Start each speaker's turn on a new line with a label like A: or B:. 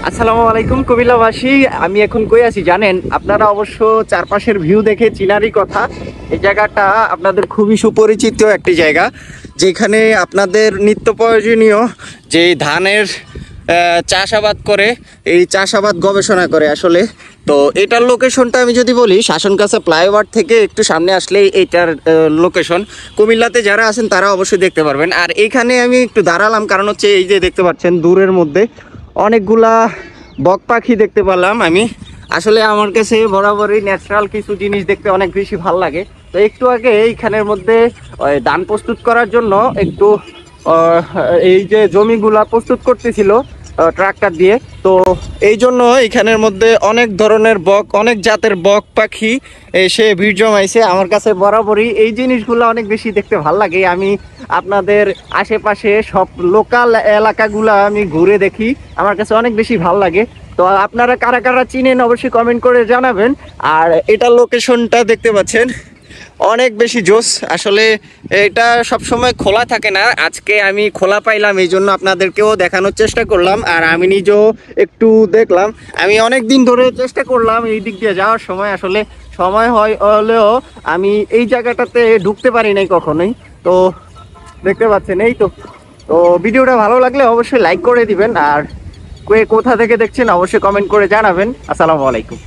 A: আসসালামু আলাইকুম কবিলাবাসী। আমি এখন কই আছি জানেন? আপনারা অবশ্য চারপাশের ভিউ দেখে চিনারই কথা। এই জায়গাটা আপনাদের খুবই সুপরিচিত একটি জায়গা, যেখানে আপনাদের নিত্য প্রয়োজনীয় যে ধানের চাষাবাদ করে, এই চাষাবাদ গবেষণা করে আসলে। তো এটার লোকেশনটা আমি যদি বলি, শাসনকাছা ফ্লাইওভার থেকে একটু সামনে আসলেই এইটার লোকেশন। কুমিল্লাতে যারা আছেন তারা অবশ্যই দেখতে পারবেন। আর এইখানে আমি একটু দাঁড়ালাম কারণ হচ্ছে এই যে দেখতে পাচ্ছেন দূরের মধ্যে অনেকগুলা বক পাখি দেখতে পেলাম আমি। আসলে আমার কাছে বরাবরই ন্যাচারাল কিছু জিনিস দেখতে অনেক বেশি ভালো লাগে। তো একটু আগে এইখানের মধ্যে ধান প্রস্তুত করার জন্য একটু এই যে জমিগুলা প্রস্তুত করতেছিল ট্রাক্টর দিয়ে। তো এই জন্য এখানের মধ্যে অনেক ধরনের বক, অনেক জাতের বক পাখি এসে ভিড় জমাইছে। আমার কাছে বরাবরই এই জিনিসগুলো অনেক বেশি দেখতে ভাল লাগে। আমি আপনাদের আশেপাশে সব লোকাল এলাকাগুলো আমি ঘুরে দেখি, আমার কাছে অনেক বেশি ভাল লাগে। তো আপনারা কারা কারা চিনেন অবশ্যই কমেন্ট করে জানাবেন। আর এটা লোকেশনটা দেখতে পাচ্ছেন অনেক বেশি জোস। আসলে এটা সব সময় খোলা থাকে না, আজকে আমি খোলা পাইলাম, এই জন্য আপনাদেরকেও দেখানোর চেষ্টা করলাম। আর আমি নিজেও একটু দেখলাম। আমি অনেক দিন ধরে চেষ্টা করলাম এই দিক দিয়ে যাওয়ার সময়, আসলে সময় হলেও আমি এই জায়গাটাতে ঢুকতে পারি নাই কখনোই। তো দেখতে পাচ্ছেন এই তো। তো ভিডিওটা ভালো লাগলে অবশ্যই লাইক করে দিবেন, আর কোথা থেকে দেখছেন অবশ্যই কমেন্ট করে জানাবেন। আসসালামু আলাইকুম।